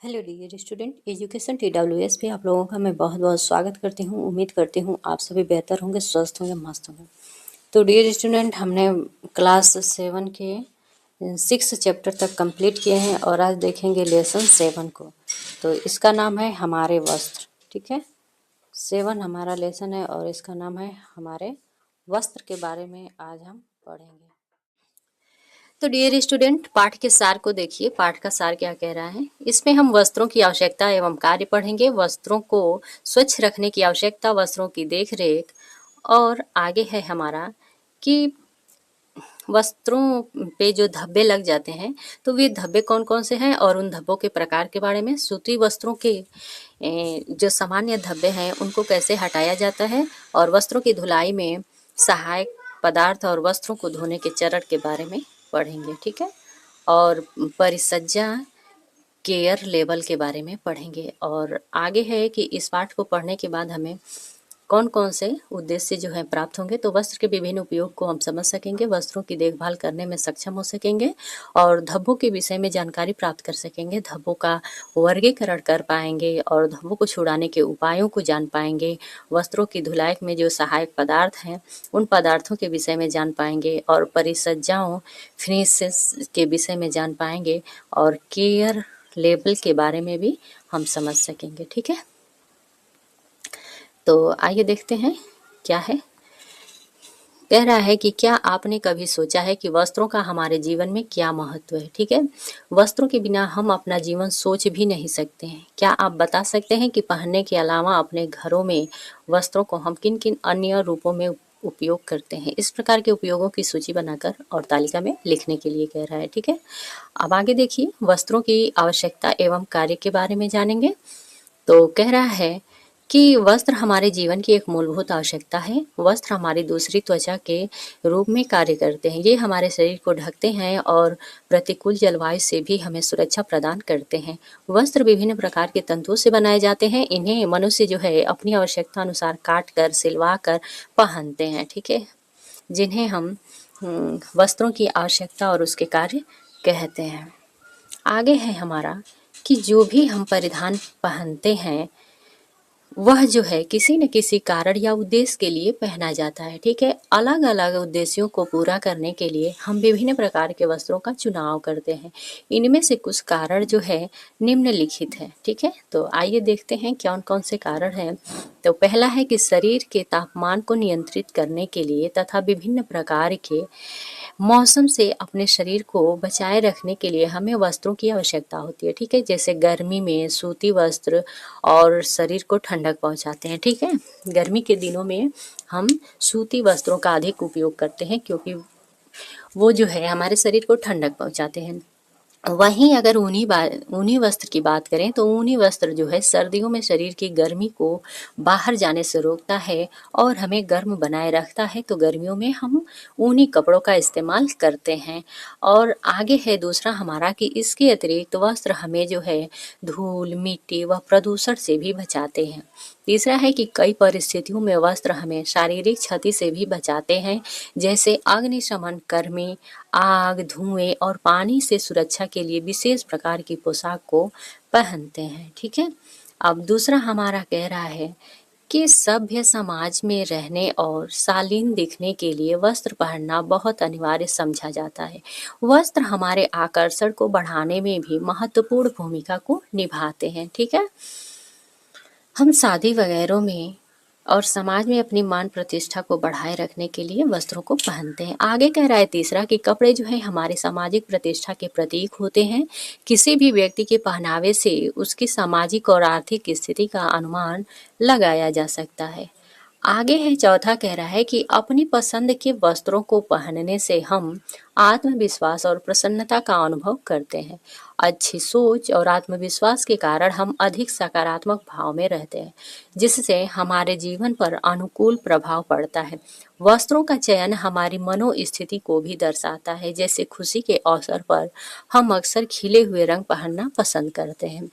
Hello dear student, education TWS पे आप लोगों का मैं बहुत बहुत स्वागत करती हूँ। उम्मीद करती हूँ आप सभी बेहतर होंगे, स्वस्थ होंगे, मस्त होंगे। तो डियर स्टूडेंट, हमने क्लास 7 के 6 चैप्टर तक कंप्लीट किए हैं और आज देखेंगे लेसन 7 को। तो इसका नाम है हमारे वस्त्र। ठीक है, 7 हमारा लेसन है और इसका नाम है हमारे वस्त्र के बारे में आज हम पढ़ेंगे। तो डियर स्टूडेंट, पाठ के सार को देखिए। पाठ का सार क्या कह रहा है, इसमें हम वस्त्रों की आवश्यकता एवं कार्य पढ़ेंगे, वस्त्रों को स्वच्छ रखने की आवश्यकता, वस्त्रों की देखरेख, और आगे है हमारा कि वस्त्रों पे जो धब्बे लग जाते हैं तो वे धब्बे कौन कौन से हैं और उन धब्बों के प्रकार के बारे में, सूती वस्त्रों के जो सामान्य धब्बे हैं उनको कैसे हटाया जाता है, और वस्त्रों की धुलाई में सहायक पदार्थ और वस्त्रों को धोने के चरण के बारे में पढ़ेंगे। ठीक है, और परिसज्जा केयर लेवल के बारे में पढ़ेंगे। और आगे है कि इस पाठ को पढ़ने के बाद हमें कौन कौन से उद्देश्य जो है प्राप्त होंगे। तो वस्त्र के विभिन्न उपयोग को हम समझ सकेंगे, वस्त्रों की देखभाल करने में सक्षम हो सकेंगे और धब्बों के विषय में जानकारी प्राप्त कर सकेंगे, धब्बों का वर्गीकरण कर पाएंगे और धब्बों को छुड़ाने के उपायों को जान पाएंगे, वस्त्रों की धुलाई में जो सहायक पदार्थ हैं उन पदार्थों के विषय में जान पाएंगे और परिसज्जाओं फिनिशेस के विषय में जान पाएंगे और केयर लेवल के बारे में भी हम समझ सकेंगे। ठीक है, तो आइए देखते हैं क्या है। कह रहा है कि क्या आपने कभी सोचा है कि वस्त्रों का हमारे जीवन में क्या महत्व है। ठीक है, वस्त्रों के बिना हम अपना जीवन सोच भी नहीं सकते हैं। क्या आप बता सकते हैं कि पहनने के अलावा अपने घरों में वस्त्रों को हम किन किन अन्य रूपों में उपयोग करते हैं। इस प्रकार के उपयोगों की सूची बनाकर और तालिका में लिखने के लिए कह रहा है। ठीक है, अब आगे देखिए, वस्त्रों की आवश्यकता एवं कार्य के बारे में जानेंगे। तो कह रहा है कि वस्त्र हमारे जीवन की एक मूलभूत आवश्यकता है। वस्त्र हमारी दूसरी त्वचा के रूप में कार्य करते हैं। ये हमारे शरीर को ढकते हैं और प्रतिकूल जलवायु से भी हमें सुरक्षा प्रदान करते हैं। वस्त्र विभिन्न प्रकार के तंतुओं से बनाए जाते हैं। इन्हें मनुष्य जो है अपनी आवश्यकता अनुसार काट कर, सिलवा कर पहनते हैं। ठीक है, जिन्हें हम वस्त्रों की आवश्यकता और उसके कार्य कहते हैं। आगे है हमारा कि जो भी हम परिधान पहनते हैं वह जो है किसी न किसी कारण या उद्देश्य के लिए पहना जाता है। ठीक है, अलग अलग उद्देश्यों को पूरा करने के लिए हम विभिन्न प्रकार के वस्त्रों का चुनाव करते हैं। इनमें से कुछ कारण जो है निम्नलिखित है। ठीक है, तो आइए देखते हैं कौन कौन से कारण हैं। तो पहला है कि शरीर के तापमान को नियंत्रित करने के लिए तथा विभिन्न प्रकार के मौसम से अपने शरीर को बचाए रखने के लिए हमें वस्त्रों की आवश्यकता होती है। ठीक है, जैसे गर्मी में सूती वस्त्र और शरीर को ठंडक पहुंचाते हैं। ठीक है, गर्मी के दिनों में हम सूती वस्त्रों का अधिक उपयोग करते हैं क्योंकि वो जो है हमारे शरीर को ठंडक पहुंचाते हैं। वहीं अगर ऊनी वस्त्र की बात करें तो ऊनी वस्त्र जो है सर्दियों में शरीर की गर्मी को बाहर जाने से रोकता है और हमें गर्म बनाए रखता है। तो गर्मियों में हम ऊनी कपड़ों का इस्तेमाल करते हैं। और आगे है दूसरा हमारा कि इसके अतिरिक्त वस्त्र हमें जो है धूल, मिट्टी व प्रदूषण से भी बचाते हैं। तीसरा है कि कई परिस्थितियों में वस्त्र हमें शारीरिक क्षति से भी बचाते हैं, जैसे अग्निशमन कर्मी आग, धुएं और पानी से सुरक्षा के लिए विशेष प्रकार की पोशाक को पहनते हैं। ठीक है, अब दूसरा हमारा कह रहा है कि सभ्य समाज में रहने और शालीन दिखने के लिए वस्त्र पहनना बहुत अनिवार्य समझा जाता है। वस्त्र हमारे आकर्षण को बढ़ाने में भी महत्वपूर्ण भूमिका को निभाते हैं। ठीक है, हम शादी वगैरह में और समाज में अपनी मान प्रतिष्ठा को बढ़ाए रखने के लिए वस्त्रों को पहनते हैं। आगे कह रहा है तीसरा कि कपड़े जो है हमारे सामाजिक प्रतिष्ठा के प्रतीक होते हैं। किसी भी व्यक्ति के पहनावे से उसकी सामाजिक और आर्थिक स्थिति का अनुमान लगाया जा सकता है। आगे है चौथा कह रहा है कि अपनी पसंद के वस्त्रों को पहनने से हम आत्मविश्वास और प्रसन्नता का अनुभव करते हैं। अच्छी सोच और आत्मविश्वास के कारण हम अधिक सकारात्मक भाव में रहते हैं, जिससे हमारे जीवन पर अनुकूल प्रभाव पड़ता है। वस्त्रों का चयन हमारी मनोस्थिति को भी दर्शाता है, जैसे खुशी के अवसर पर हम अक्सर खिले हुए रंग पहनना पसंद करते हैं।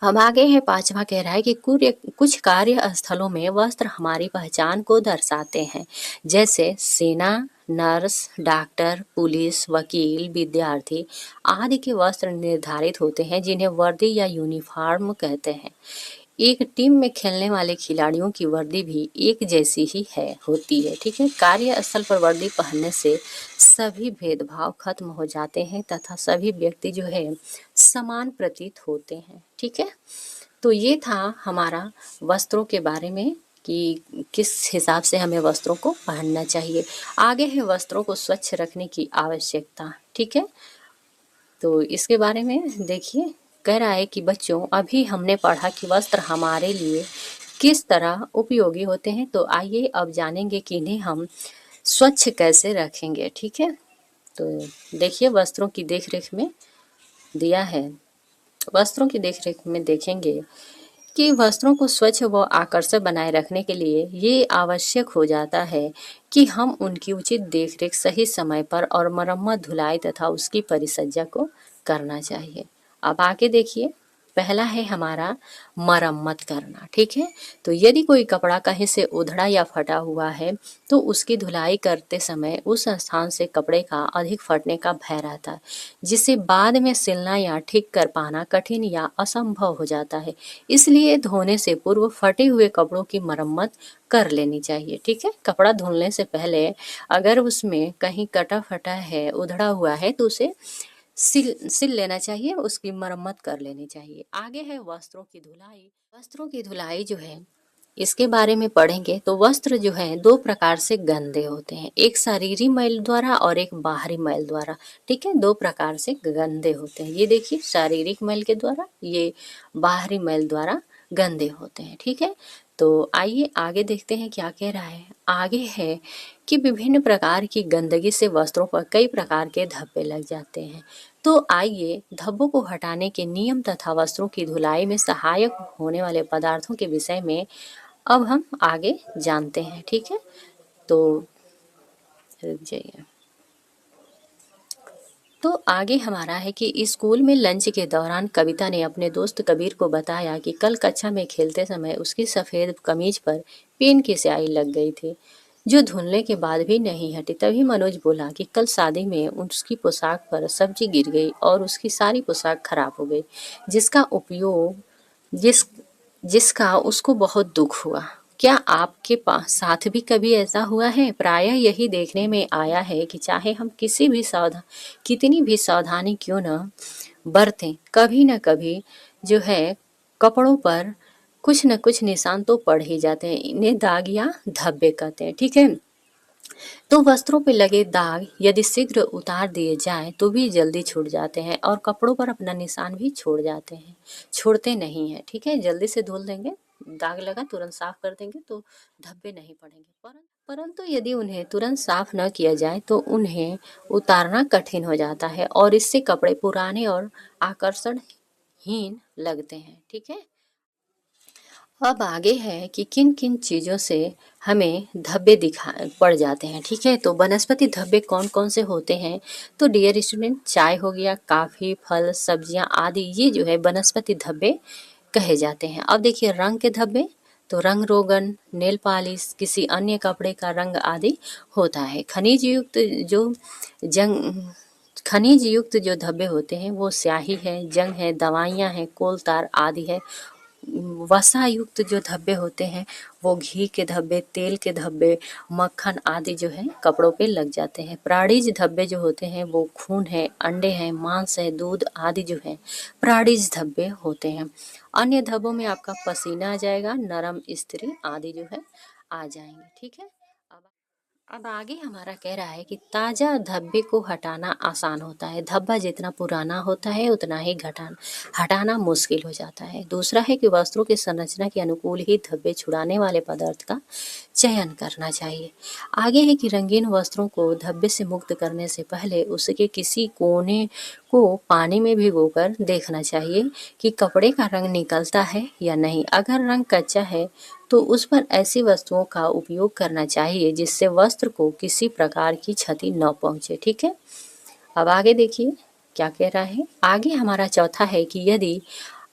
अब आगे है पांचवा, कह रहा है कि कुछ कार्य स्थलों में वस्त्र हमारी पहचान को दर्शाते हैं, जैसे सेना, नर्स, डॉक्टर, पुलिस, वकील, विद्यार्थी आदि के वस्त्र निर्धारित होते हैं, जिन्हें वर्दी या यूनिफॉर्म कहते हैं। एक टीम में खेलने वाले खिलाड़ियों की वर्दी भी एक जैसी ही होती है। ठीक है, कार्यस्थल पर वर्दी पहनने से सभी भेदभाव खत्म हो जाते हैं तथा सभी व्यक्ति जो है समान प्रतीत होते हैं। ठीक है, तो ये था हमारा वस्त्रों के बारे में कि किस हिसाब से हमें वस्त्रों को पहनना चाहिए। आगे है वस्त्रों को स्वच्छ रखने की आवश्यकता। ठीक है, तो इसके बारे में देखिए, कह रहा है कि बच्चों, अभी हमने पढ़ा कि वस्त्र हमारे लिए किस तरह उपयोगी होते हैं, तो आइए अब जानेंगे कि इन्हें हम स्वच्छ कैसे रखेंगे। ठीक है, तो देखिए वस्त्रों की देखरेख में दिया है। वस्त्रों की देखरेख में देखेंगे कि वस्त्रों को स्वच्छ व आकर्षक बनाए रखने के लिए ये आवश्यक हो जाता है कि हम उनकी उचित देखरेख सही समय पर और मरम्मत, धुलाई तथा उसकी परिचर्या को करना चाहिए। अब आगे देखिए, पहला है हमारा मरम्मत करना। ठीक है, तो यदि कोई कपड़ा कहीं से उधड़ा या फटा हुआ है तो उसकी धुलाई करते समय उस स्थान से कपड़े का अधिक फटने का भय रहता है, जिसे बाद में सिलना या ठीक कर पाना कठिन या असंभव हो जाता है। इसलिए धोने से पूर्व फटे हुए कपड़ों की मरम्मत कर लेनी चाहिए। ठीक है, कपड़ा धुलने से पहले अगर उसमें कहीं कटा फटा है, उधड़ा हुआ है, तो उसे सिल लेना चाहिए, उसकी मरम्मत कर लेनी चाहिए। आगे है वस्त्रों की धुलाई। वस्त्रों की धुलाई जो है इसके बारे में पढ़ेंगे तो वस्त्र जो है दो प्रकार से गंदे होते हैं, एक शारीरिक मैल द्वारा और एक बाहरी मैल द्वारा। ठीक है, दो प्रकार से गंदे होते हैं। ये देखिए, शारीरिक मैल के द्वारा, ये बाहरी मैल द्वारा गंदे होते हैं। ठीक है, तो आइए आगे देखते हैं क्या कह रहा है। आगे है कि विभिन्न प्रकार की गंदगी से वस्त्रों पर कई प्रकार के धब्बे लग जाते हैं। तो आइए धब्बों को हटाने के नियम तथा वस्त्रों की धुलाई में सहायक होने वाले पदार्थों के विषय में अब हम आगे जानते हैं। ठीक है, तो रुक जाइए। तो आगे हमारा है कि स्कूल में लंच के दौरान कविता ने अपने दोस्त कबीर को बताया कि कल कक्षा में खेलते समय उसकी सफ़ेद कमीज पर पेन की स्याही लग गई थी, जो धुलने के बाद भी नहीं हटी। तभी मनोज बोला कि कल शादी में उसकी पोशाक पर सब्जी गिर गई और उसकी सारी पोशाक खराब हो गई, जिसका उपयोग जिस जिसका उसको बहुत दुख हुआ। क्या आपके पास साथ भी कभी ऐसा हुआ है? प्रायः यही देखने में आया है कि चाहे हम कितनी भी सावधानी क्यों न बरतें, कभी न कभी जो है कपड़ों पर कुछ न कुछ निशान तो पड़ ही जाते हैं। इन्हें दाग या धब्बे कहते हैं। ठीक है, तो वस्त्रों पे लगे दाग यदि शीघ्र उतार दिए जाएं तो भी जल्दी छूट जाते हैं और कपड़ों पर अपना निशान भी छोड़ते नहीं हैं। ठीक है, जल्दी से धुल देंगे, दाग लगा तुरंत साफ कर देंगे तो धब्बे नहीं पड़ेंगे। परंतु यदि उन्हें तुरंत साफ न किया जाए तो उन्हें उतारना कठिन हो जाता है और इससे कपड़े पुराने और आकर्षणहीन लगते हैं। ठीक है, अब आगे है कि किन किन चीज़ों से हमें धब्बे दिखा पड़ जाते हैं। ठीक है, तो वनस्पति धब्बे कौन कौन से होते हैं? तो डियर स्टूडेंट, चाय हो गया, काफ़ी, फल, सब्जियां आदि, ये जो है वनस्पति धब्बे कहे जाते हैं। अब देखिए रंग के धब्बे, तो रंग रोगन, नेल पॉलिश, किसी अन्य कपड़े का रंग आदि होता है। जंग खनिज युक्त जो धब्बे होते हैं वो स्याही है, जंग है, दवाइयाँ हैं, कोल तार आदि है। वसा युक्त जो धब्बे होते हैं वो घी के धब्बे, तेल के धब्बे, मक्खन आदि जो है कपड़ों पे लग जाते हैं। प्राणीज धब्बे जो होते हैं वो खून है, अंडे हैं, मांस है, दूध आदि जो है प्राणीज धब्बे होते हैं। अन्य धब्बों में आपका पसीना आ जाएगा, नरम स्त्री आदि जो है आ जाएंगे। ठीक है, अब आगे हमारा कह रहा है कि ताज़ा धब्बे को हटाना आसान होता है। धब्बा जितना पुराना होता है उतना ही हटाना मुश्किल हो जाता है। दूसरा है कि वस्त्रों की संरचना के अनुकूल ही धब्बे छुड़ाने वाले पदार्थ का चयन करना चाहिए। आगे है कि रंगीन वस्त्रों को धब्बे से मुक्त करने से पहले उसके किसी कोने को पानी में भिगोकर देखना चाहिए कि कपड़े का रंग निकलता है या नहीं। अगर रंग कच्चा है तो उस पर ऐसी वस्तुओं का उपयोग करना चाहिए जिससे वस्त्र को किसी प्रकार की क्षति न पहुंचे। ठीक है, अब आगे देखिए क्या कह रहा है। आगे हमारा चौथा है कि यदि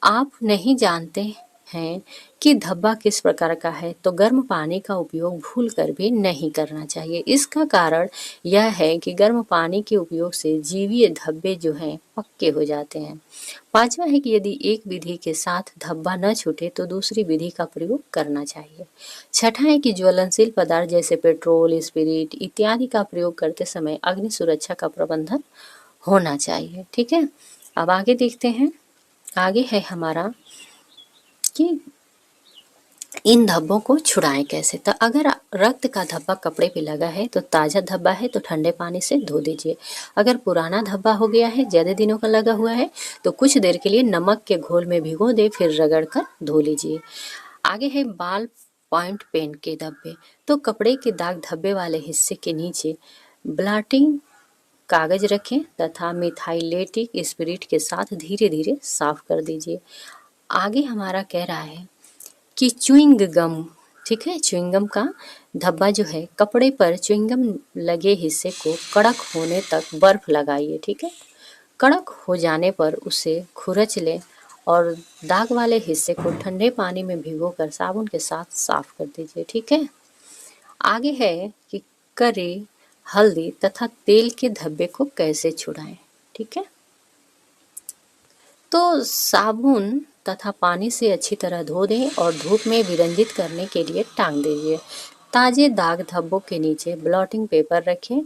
आप नहीं जानते हैं कि धब्बा किस प्रकार का है तो गर्म पानी का उपयोग भूल कर भी नहीं करना चाहिए। इसका कारण यह है कि गर्म पानी के उपयोग से जीवीय धब्बे जो हैं पक्के हो जाते हैं। पांचवा है कि यदि एक विधि के साथ धब्बा न छूटे तो दूसरी विधि का प्रयोग करना चाहिए। छठा है कि ज्वलनशील पदार्थ जैसे पेट्रोल, स्पिरिट इत्यादि का प्रयोग करते समय अग्नि सुरक्षा का प्रबंधन होना चाहिए। ठीक है, अब आगे देखते हैं। आगे है हमारा कि इन धब्बों को छुड़ाएं कैसे। तो अगर रक्त का धब्बा कपड़े पे लगा है तो ताज़ा धब्बा है तो ठंडे पानी से धो दीजिए। अगर पुराना धब्बा हो गया है, ज़्यादा दिनों का लगा हुआ है, तो कुछ देर के लिए नमक के घोल में भिगो दे, फिर रगड़ कर धो लीजिए। आगे है बाल पॉइंट पेन के धब्बे। तो कपड़े के दाग धब्बे वाले हिस्से के नीचे ब्लॉटिंग कागज रखें तथा मिथाइलेटिक स्पिरिट के साथ धीरे धीरे साफ कर दीजिए। आगे हमारा कह रहा है कि च्युइंग गम, ठीक है, च्युइंगम का धब्बा जो है, कपड़े पर च्युइंगम लगे हिस्से को कड़क होने तक बर्फ लगाइए। ठीक है, कड़क हो जाने पर उसे खुरच लें और दाग वाले हिस्से को ठंडे पानी में भिगोकर साबुन के साथ साफ कर दीजिए। ठीक है, आगे है कि करी, हल्दी तथा तेल के धब्बे को कैसे छुड़ाएं। ठीक है, तो साबुन तथा पानी से अच्छी तरह धो दें और धूप में विरंजित करने के लिए टांग दीजिए। ताजे दाग धब्बों के नीचे ब्लॉटिंग पेपर रखें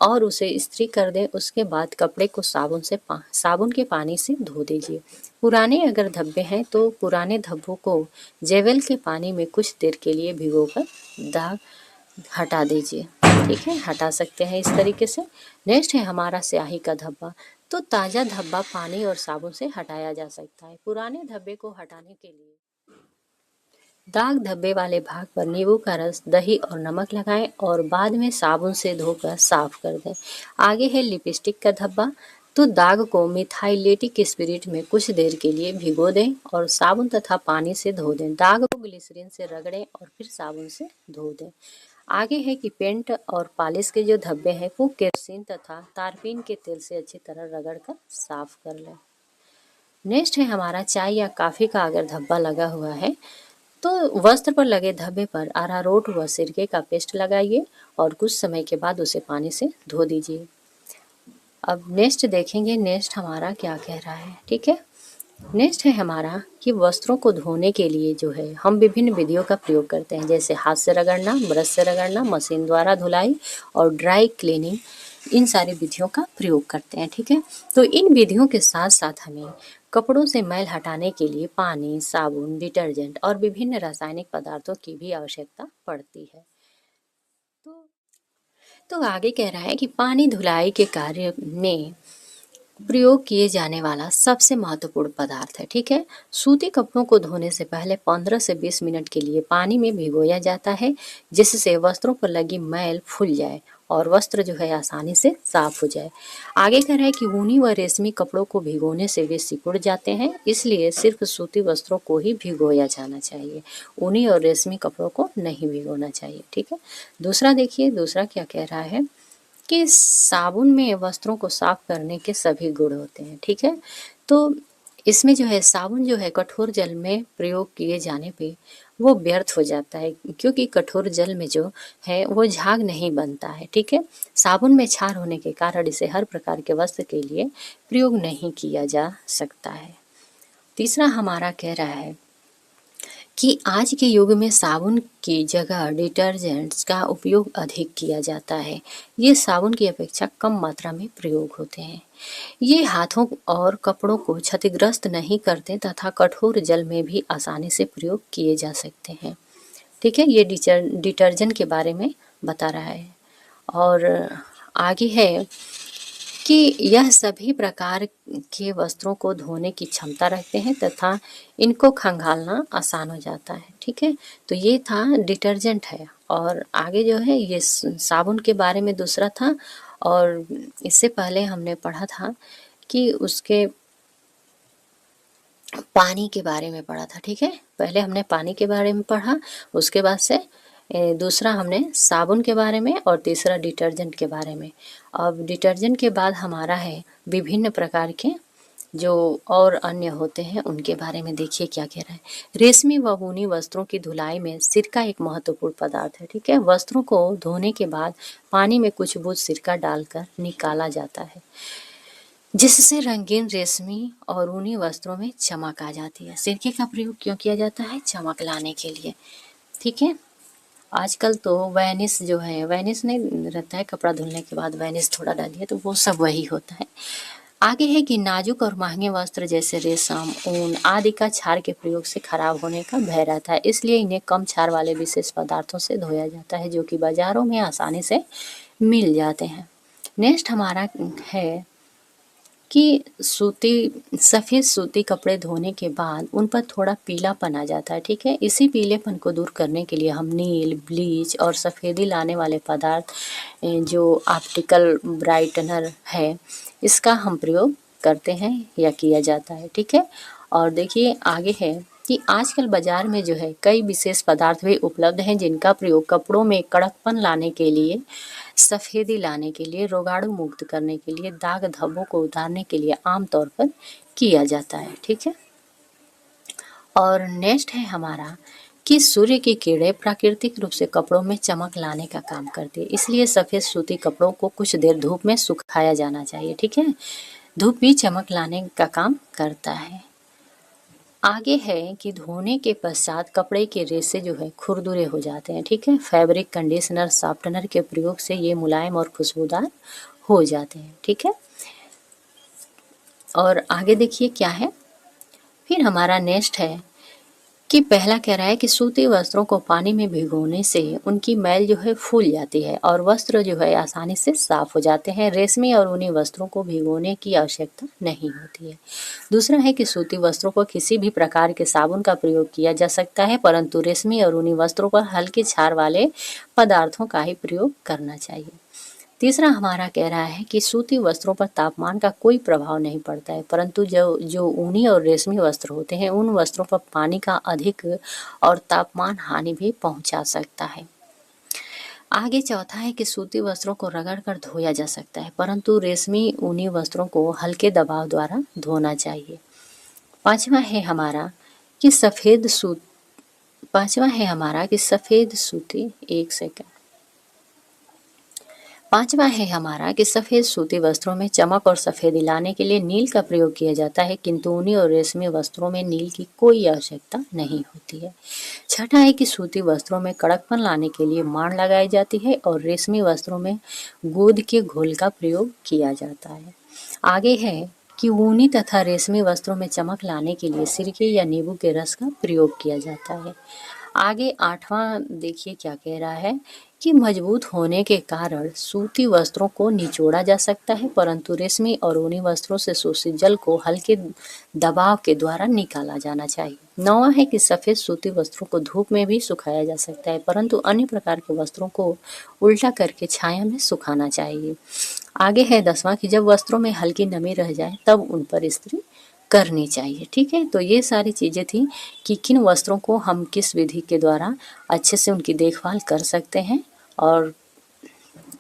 और उसे इस्त्री कर दें। उसके बाद कपड़े को साबुन के पानी से धो दीजिए। पुराने अगर धब्बे हैं तो पुराने धब्बों को जेवेल के पानी में कुछ देर के लिए भिगोकर दाग हटा दीजिए। ठीक है, हटा सकते हैं इस तरीके से। नेक्स्ट है हमारा स्याही का धब्बा। तो ताज़ा धब्बा पानी और साबुन से हटाया जा सकता है। पुराने धब्बे को हटाने के लिए दाग धब्बे वाले भाग पर नींबू का रस, दही और नमक लगाएं और बाद में साबुन से धोकर साफ कर दें। आगे है लिपस्टिक का धब्बा। तो दाग को मिथाइलेटिक स्पिरिट में कुछ देर के लिए भिगो दें और साबुन तथा पानी से धो दें। दाग को ग्लिसरीन से रगड़ें और फिर साबुन से धो दें। आगे है कि पेंट और पॉलिश के जो धब्बे हैं वो केरोसिन तथा तारपीन के तेल से अच्छी तरह रगड़कर साफ कर लें। नेक्स्ट है हमारा चाय या कॉफ़ी का अगर धब्बा लगा हुआ है तो वस्त्र पर लगे धब्बे पर अरारोट व सिरके का पेस्ट लगाइए और कुछ समय के बाद उसे पानी से धो दीजिए। अब नेक्स्ट देखेंगे, नेक्स्ट हमारा क्या कह रहा है। ठीक है, नेक्स्ट है हमारा कि वस्त्रों को धोने के लिए जो है हम विभिन्न विधियों का प्रयोग करते हैं, जैसे हाथ से रगड़ना, ब्रश से रगड़ना, मशीन द्वारा धुलाई और ड्राई क्लीनिंग। इन सारी विधियों का प्रयोग करते हैं। ठीक है, तो इन विधियों के साथ साथ हमें कपड़ों से मैल हटाने के लिए पानी, साबुन, डिटर्जेंट और विभिन्न रासायनिक पदार्थों की भी आवश्यकता पड़ती है। तो आगे कह रहा है कि पानी धुलाई के कार्य में प्रयोग किए जाने वाला सबसे महत्वपूर्ण पदार्थ है। ठीक है, सूती कपड़ों को धोने से पहले 15 से 20 मिनट के लिए पानी में भिगोया जाता है, जिससे वस्त्रों पर लगी मैल फूल जाए और वस्त्र जो है आसानी से साफ हो जाए। आगे कह रहा है कि ऊनी व रेशमी कपड़ों को भिगोने से वे सिकुड़ जाते हैं, इसलिए सिर्फ सूती वस्त्रों को ही भिगोया जाना चाहिए। ऊनी और रेशमी कपड़ों को नहीं भिगोना चाहिए। ठीक है, दूसरा देखिए, दूसरा क्या कह रहा है कि साबुन में वस्त्रों को साफ करने के सभी गुण होते हैं। ठीक है, तो इसमें जो है साबुन जो है कठोर जल में प्रयोग किए जाने पे वो व्यर्थ हो जाता है, क्योंकि कठोर जल में जो है वो झाग नहीं बनता है। ठीक है, साबुन में क्षार होने के कारण इसे हर प्रकार के वस्त्र के लिए प्रयोग नहीं किया जा सकता है। तीसरा हमारा कह रहा है कि आज के युग में साबुन की जगह डिटर्जेंट्स का उपयोग अधिक किया जाता है। ये साबुन की अपेक्षा कम मात्रा में प्रयोग होते हैं। ये हाथों और कपड़ों को क्षतिग्रस्त नहीं करते तथा कठोर जल में भी आसानी से प्रयोग किए जा सकते हैं। ठीक है, ये डिटर्जेंट के बारे में बता रहा है। और आगे है कि यह सभी प्रकार के वस्त्रों को धोने की क्षमता रखते हैं तथा इनको खंगालना आसान हो जाता है। ठीक है, तो ये था डिटर्जेंट है। और आगे जो है ये साबुन के बारे में दूसरा था, और इससे पहले हमने पढ़ा था कि उसके पानी के बारे में पढ़ा था। ठीक है, पहले हमने पानी के बारे में पढ़ा, उसके बाद से दूसरा हमने साबुन के बारे में और तीसरा डिटर्जेंट के बारे में। अब डिटर्जेंट के बाद हमारा है विभिन्न प्रकार के जो और अन्य होते हैं उनके बारे में देखिए क्या कह रहा है। रेशमी व ऊनी वस्त्रों की धुलाई में सिरका एक महत्वपूर्ण पदार्थ है, ठीक है। वस्त्रों को धोने के बाद पानी में कुछ बूंद सिरका डालकर निकाला जाता है, जिससे रंगीन रेशमी और ऊनी वस्त्रों में चमक आ जाती है। सिरके का प्रयोग क्यों किया जाता है? चमक लाने के लिए, ठीक है। आजकल तो वैनिस जो है, वैनिस नहीं रहता है, कपड़ा धुलने के बाद वैनिस थोड़ा डालिए तो वो सब वही होता है। आगे है कि नाजुक और महंगे वस्त्र जैसे रेशम, ऊन आदि का क्षार के प्रयोग से खराब होने का भय रहता है, इसलिए इन्हें कम क्षार वाले विशेष पदार्थों से धोया जाता है, जो कि बाजारों में आसानी से मिल जाते हैं। नेक्स्ट हमारा है कि सफ़ेद सूती कपड़े धोने के बाद उन पर थोड़ा पीलापन आ जाता है, ठीक है। इसी पीलेपन को दूर करने के लिए हम नील, ब्लीच और सफ़ेदी लाने वाले पदार्थ जो ऑप्टिकल ब्राइटनर है, इसका हम प्रयोग करते हैं या किया जाता है, ठीक है। और देखिए आगे है कि आजकल बाजार में जो है कई विशेष पदार्थ भी उपलब्ध हैं, जिनका प्रयोग कपड़ों में कड़कपन लाने के लिए, सफ़ेदी लाने के लिए, रोगाणु मुक्त करने के लिए, दाग धब्बों को उतारने के लिए आमतौर पर किया जाता है, ठीक है। और नेक्स्ट है हमारा कि सूर्य की किरणें प्राकृतिक रूप से कपड़ों में चमक लाने का काम करती है, इसलिए सफ़ेद सूती कपड़ों को कुछ देर धूप में सुखाया जाना चाहिए, ठीक है। धूप भी चमक लाने का काम करता है। आगे है कि धोने के पश्चात कपड़े के रेशे जो है खुरदुरे हो जाते हैं, ठीक है। फैब्रिक कंडीशनर, सॉफ्टनर के प्रयोग से ये मुलायम और खुशबूदार हो जाते हैं, ठीक है। और आगे देखिए क्या है, फिर हमारा नेक्स्ट है कि पहला कह रहा है कि सूती वस्त्रों को पानी में भिगोने से उनकी मैल जो है फूल जाती है और वस्त्र जो है आसानी से साफ हो जाते हैं। रेशमी और ऊनी वस्त्रों को भिगोने की आवश्यकता नहीं होती है। दूसरा है कि सूती वस्त्रों पर किसी भी प्रकार के साबुन का प्रयोग किया जा सकता है, परंतु रेशमी और ऊनी वस्त्रों पर हल्के क्षार वाले पदार्थों का ही प्रयोग करना चाहिए। तीसरा हमारा कह रहा है कि सूती वस्त्रों पर तापमान का कोई प्रभाव नहीं पड़ता है, परंतु जो ऊनी और रेशमी वस्त्र होते हैं उन वस्त्रों पर पानी का अधिक और तापमान हानि भी पहुंचा सकता है। आगे चौथा है कि सूती वस्त्रों को रगड़ कर धोया जा सकता है, परंतु रेशमी ऊनी वस्त्रों को हल्के दबाव द्वारा धोना चाहिए। पांचवा है हमारा कि सफ़ेद सूती, एक सेकंड, पांचवा है हमारा कि सफ़ेद सूती वस्त्रों में चमक और सफ़ेदी लाने के लिए नील का प्रयोग किया जाता है, किंतु ऊनी और रेशमी वस्त्रों में नील की कोई आवश्यकता नहीं होती है। छठा है कि सूती वस्त्रों में कड़कपन लाने के लिए मांड लगाई जाती है और रेशमी वस्त्रों में गोंद के घोल का प्रयोग किया जाता है। आगे है कि ऊनी तथा रेशमी वस्त्रों में चमक लाने के लिए सिरके या नींबू के रस का प्रयोग किया जाता है। आगे आठवां देखिए क्या कह रहा है कि मजबूत होने के कारण सूती वस्त्रों को निचोड़ा जा सकता है, परंतु रेशमी और ऊनी वस्त्रों से शोषित जल को हल्के दबाव के द्वारा निकाला जाना चाहिए। नौवां है कि सफ़ेद सूती वस्त्रों को धूप में भी सुखाया जा सकता है, परंतु अन्य प्रकार के वस्त्रों को उल्टा करके छाया में सुखाना चाहिए। आगे है 10वां कि जब वस्त्रों में हल्की नमी रह जाए तब उन पर इस्त्री करनी चाहिए, ठीक है। तो ये सारी चीज़ें थी कि किन वस्त्रों को हम किस विधि के द्वारा अच्छे से उनकी देखभाल कर सकते हैं, और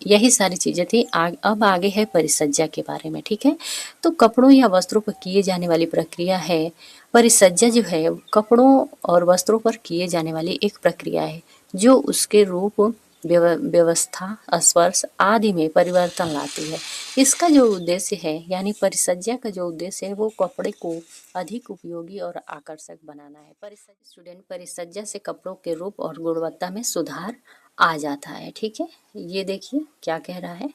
यही सारी चीज़ें थी। अब आगे है परिसज्जा के बारे में, ठीक है। तो कपड़ों या वस्त्रों पर किए जाने वाली प्रक्रिया है परिसज्जा, जो है कपड़ों और वस्त्रों पर किए जाने वाली एक प्रक्रिया है जो उसके रूप, व्यवस्था, स्पर्श आदि में परिवर्तन लाती है। इसका जो उद्देश्य है, यानी परिसज्जा का जो उद्देश्य है, वो कपड़े को अधिक उपयोगी और आकर्षक बनाना है। परिसज्जा से कपड़ों के रूप और गुणवत्ता में सुधार आ जाता है, ठीक है। ये देखिए क्या कह रहा है।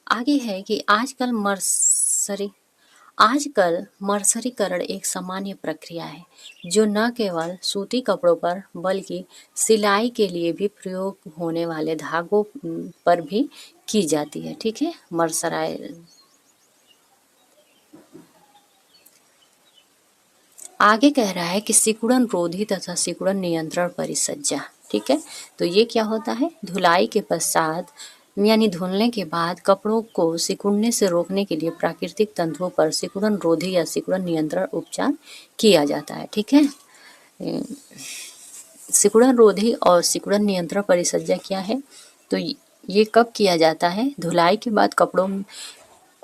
आगे है कि आजकल मर्सरीकरण एक सामान्य प्रक्रिया है जो न केवल सूती कपड़ों पर बल्कि सिलाई के लिए भी प्रयोग होने वाले धागों पर भी की जाती है, ठीक है। आगे कह रहा है कि सिकुड़न रोधी तथा सिकुड़न नियंत्रण परिसज्जा, ठीक है। तो ये क्या होता है, धुलाई के पश्चात यानी धुलने के बाद कपड़ों को सिकुड़ने से रोकने के लिए प्राकृतिक तंतुओं पर सिकुड़न रोधी या सिकुड़न नियंत्रण उपचार किया जाता है, ठीक है। सिकुड़न रोधी और सिकुड़न नियंत्रण परिसज्जा क्या है, तो ये कब किया जाता है, धुलाई के बाद कपड़ों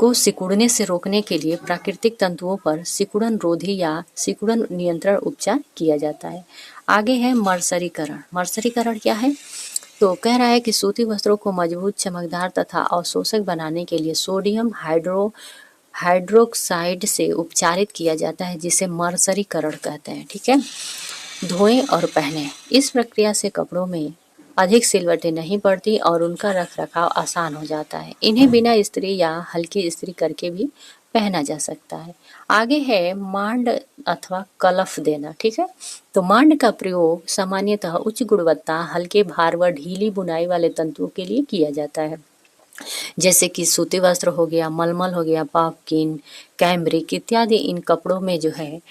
को सिकुड़ने से रोकने के लिए प्राकृतिक तंतुओं पर सिकुड़न रोधी या सिकुड़न नियंत्रण उपचार किया जाता है। आगे है मर्सरीकरण। मर्सरीकरण क्या है? तो कह रहा है कि सूती वस्त्रों को मजबूत, चमकदार तथा अवशोषक बनाने के लिए सोडियम हाइड्रोक्साइड से उपचारित किया जाता है, जिसे मर्सरीकरण कहते हैं। ठीक है, धोएं और पहने। इस प्रक्रिया से कपड़ों में अधिक सिलवटें नहीं पड़ती और उनका रख रखाव आसान हो जाता है। इन्हें बिना इस्त्री या हल्की इस्त्री करके भी पहना जा सकता है। आगे है मांड अथवा कलफ देना। ठीक है, तो मांड का प्रयोग सामान्यतः उच्च गुणवत्ता, हल्के भार व ढीली बुनाई वाले तंतुओं के लिए किया जाता है, जैसे कि सूती वस्त्र हो गया, मलमल हो गया, पापकिन, कैमरिक इत्यादि। इन कपड़ों में जो है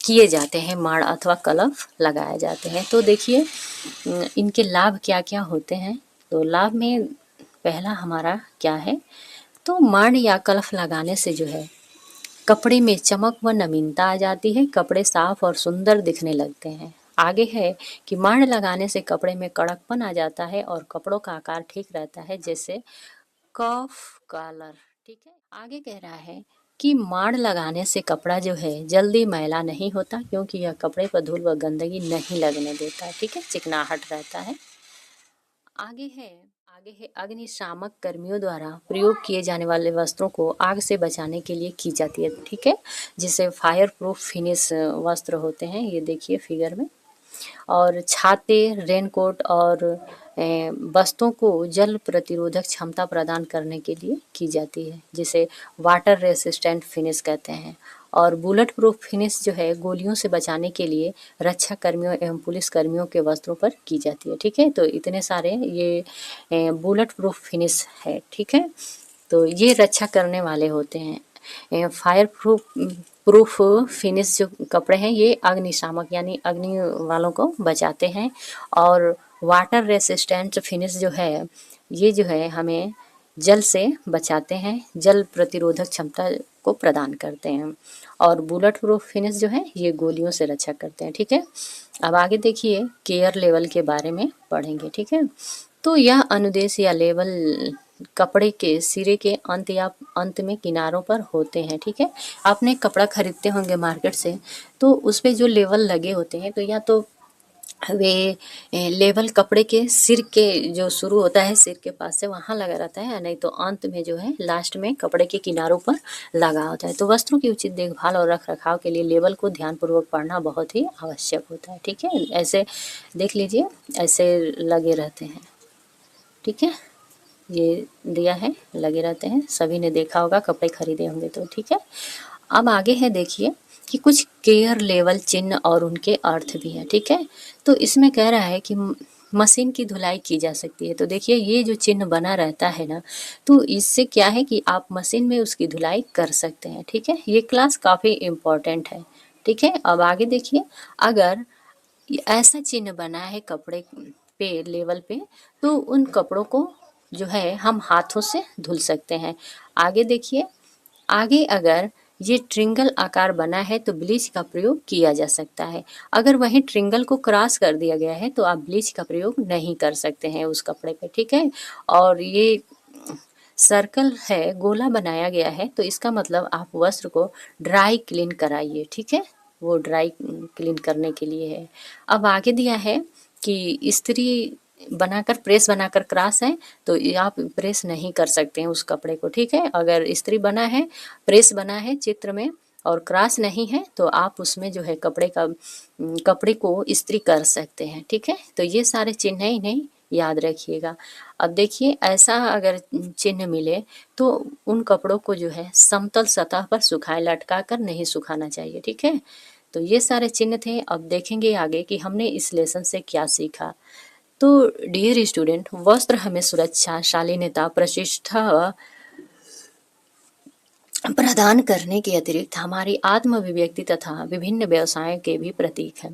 किए जाते हैं, माड़ अथवा कलफ लगाए जाते हैं। तो देखिए इनके लाभ क्या क्या होते हैं। तो लाभ में पहला हमारा क्या है, तो माड़ या कलफ लगाने से जो है कपड़े में चमक व नवीनता आ जाती है, कपड़े साफ और सुंदर दिखने लगते हैं। आगे है कि माड़ लगाने से कपड़े में कड़कपन आ जाता है और कपड़ों का आकार ठीक रहता है, जैसे कफ कॉलर। ठीक है, आगे कह रहा है कि माड़ लगाने से कपड़ा जो है जल्दी मैला नहीं होता, क्योंकि यह कपड़े पर धूल व गंदगी नहीं लगने देता। ठीक है, चिकनाहट रहता है। आगे है अग्निशामक कर्मियों द्वारा प्रयोग किए जाने वाले वस्त्रों को आग से बचाने के लिए की जाती है। ठीक है, जिसे फायर प्रूफ फिनिश वस्त्र होते हैं, ये देखिए फिगर में। और छाते, रेनकोट और बस्तों को जल प्रतिरोधक क्षमता प्रदान करने के लिए की जाती है, जिसे वाटर रेसिस्टेंट फिनिश कहते हैं। और बुलेट प्रूफ फिनिश जो है गोलियों से बचाने के लिए रक्षा कर्मियों एवं पुलिस कर्मियों के वस्त्रों पर की जाती है। ठीक है, तो इतने सारे ये बुलेट प्रूफ फिनिश है। ठीक है, तो ये रक्षा करने वाले होते हैं। फायर प्रूफ फिनिश जो कपड़े हैं ये अग्निशामक यानी अग्नि वालों को बचाते हैं। और वाटर रेसिस्टेंट फिनिश जो है ये जो है हमें जल से बचाते हैं, जल प्रतिरोधक क्षमता को प्रदान करते हैं। और बुलेट प्रूफ फिनिश जो है ये गोलियों से रक्षा करते हैं। ठीक है, अब आगे देखिए केयर लेवल के बारे में पढ़ेंगे। ठीक है, तो यह अनुदेश या लेवल कपड़े के सिरे के अंत या अंत में किनारों पर होते हैं। ठीक है, आपने कपड़ा खरीदते होंगे मार्केट से, तो उस पे जो लेवल लगे होते हैं, तो या तो वे लेवल कपड़े के सिर के जो शुरू होता है सिर के पास से वहाँ लगा रहता है, नहीं तो अंत में जो है लास्ट में कपड़े के किनारों पर लगा होता है। तो वस्त्रों की उचित देखभाल और रख रखाव के लिए लेवल को ध्यानपूर्वक पढ़ना बहुत ही आवश्यक होता है। ठीक है, ऐसे देख लीजिए, ऐसे लगे रहते हैं। ठीक है, ये दिया है, लगे रहते हैं, सभी ने देखा होगा, कपड़े खरीदे होंगे तो। ठीक है, अब आगे है देखिए कि कुछ केयर लेवल चिन्ह और उनके अर्थ भी हैं। ठीक है, तो इसमें कह रहा है कि मशीन की धुलाई की जा सकती है। तो देखिए ये जो चिन्ह बना रहता है ना, तो इससे क्या है कि आप मशीन में उसकी धुलाई कर सकते हैं। ठीक है, ये क्लास काफ़ी इम्पोर्टेंट है। ठीक है, अब आगे देखिए, अगर ऐसा चिन्ह बना है कपड़े पे लेवल पे, तो उन कपड़ों को जो है हम हाथों से धुल सकते हैं। आगे देखिए, आगे अगर ये ट्रिंगल आकार बना है तो ब्लीच का प्रयोग किया जा सकता है। अगर वहीं ट्रिंगल को क्रॉस कर दिया गया है तो आप ब्लीच का प्रयोग नहीं कर सकते हैं उस कपड़े पे। ठीक है, और ये सर्कल है, गोला बनाया गया है, तो इसका मतलब आप वस्त्र को ड्राई क्लीन कराइए। ठीक है, वो ड्राई क्लीन करने के लिए है। अब आगे दिया है कि इस्त्री बनाकर प्रेस बनाकर क्रॉस है, तो आप प्रेस नहीं कर सकते हैं उस कपड़े को। ठीक है, अगर इस्त्री बना है, प्रेस बना है चित्र में और क्रॉस नहीं है, तो आप उसमें जो है कपड़े को इस्त्री कर सकते हैं। ठीक है, तो ये सारे चिन्ह है, इन्हें याद रखिएगा। अब देखिए ऐसा अगर चिन्ह मिले तो उन कपड़ों को जो है समतल सतह पर सुखाए, लटका कर नहीं सुखाना चाहिए। ठीक है, तो ये सारे चिन्ह थे। अब देखेंगे आगे कि हमने इस लेसन से क्या सीखा। तो डियर स्टूडेंट, वस्त्र हमें सुरक्षा, शालीनता, प्रतिष्ठा प्रदान करने के अतिरिक्त हमारी आत्म अभिव्यक्ति तथा विभिन्न व्यवसायों के भी प्रतीक है।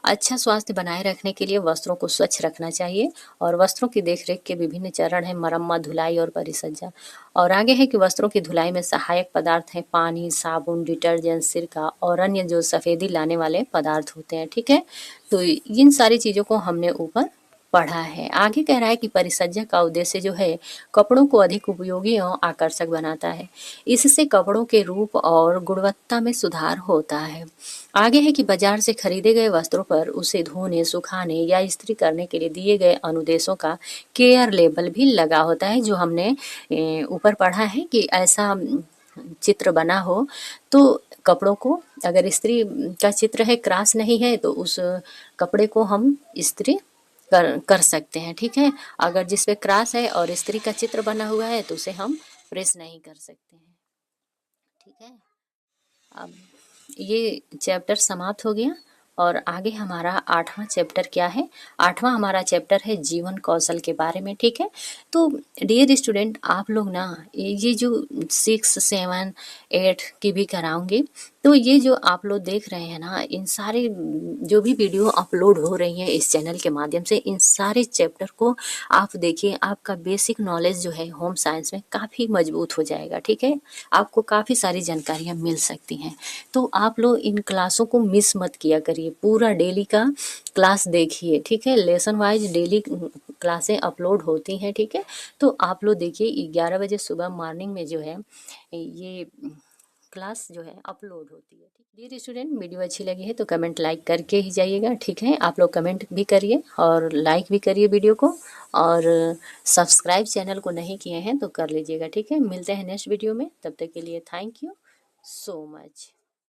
अच्छा स्वास्थ्य बनाए रखने के लिए वस्त्रों को स्वच्छ रखना चाहिए और वस्त्रों की देखरेख के विभिन्न चरण हैं, मरम्मत, धुलाई और परिसज्जा। और आगे है कि वस्त्रों की धुलाई में सहायक पदार्थ हैं पानी, साबुन, डिटर्जेंट, सिरका और अन्य जो सफ़ेदी लाने वाले पदार्थ होते हैं। ठीक है, तो इन सारी चीज़ों को हमने ऊपर पढ़ा है। आगे कह रहा है कि परिसज्जा का उद्देश्य जो है कपड़ों को अधिक उपयोगी एवं आकर्षक बनाता है। इससे कपड़ों के रूप और गुणवत्ता में सुधार होता है। आगे है कि बाजार से खरीदे गए वस्त्रों पर उसे धोने, सुखाने या इस्त्री करने के लिए दिए गए अनुदेशों का केयर लेबल भी लगा होता है, जो हमने ऊपर पढ़ा है कि ऐसा चित्र बना हो तो कपड़ों को, अगर इस्त्री का चित्र है, क्रॉस नहीं है, तो उस कपड़े को हम इस्त्री कर सकते हैं। ठीक है, अगर जिस पे क्रॉस है और इस्त्री का चित्र बना हुआ है तो उसे हम प्रेस नहीं कर सकते हैं। ठीक है, अब ये चैप्टर समाप्त हो गया और आगे हमारा 8वां चैप्टर क्या है? 8वां हमारा चैप्टर है जीवन कौशल के बारे में। ठीक है, तो डियर स्टूडेंट, आप लोग ना ये जो 6, 7, 8 की भी कराऊंगी, तो ये जो आप लोग देख रहे हैं ना, इन सारे जो भी वीडियो अपलोड हो रही हैं इस चैनल के माध्यम से, इन सारे चैप्टर को आप देखिए, आपका बेसिक नॉलेज जो है होम साइंस में काफ़ी मजबूत हो जाएगा। ठीक है, आपको काफ़ी सारी जानकारियाँ मिल सकती हैं। तो आप लोग इन क्लासों को मिस मत किया करिए, पूरा डेली का क्लास देखिए। ठीक है, लेसन वाइज डेली क्लासें अपलोड होती हैं। ठीक है, तो आप लोग देखिए 11 बजे सुबह मॉर्निंग में जो है ये क्लास जो है अपलोड होती है। ठीक, डियर स्टूडेंट, वीडियो अच्छी लगी है तो कमेंट लाइक करके ही जाइएगा। ठीक है, आप लोग कमेंट भी करिए और लाइक भी करिए वीडियो को, और सब्सक्राइब चैनल को नहीं किए हैं तो कर लीजिएगा। ठीक है, मिलते हैं नेक्स्ट वीडियो में, तब तक के लिए थैंक यू सो मच।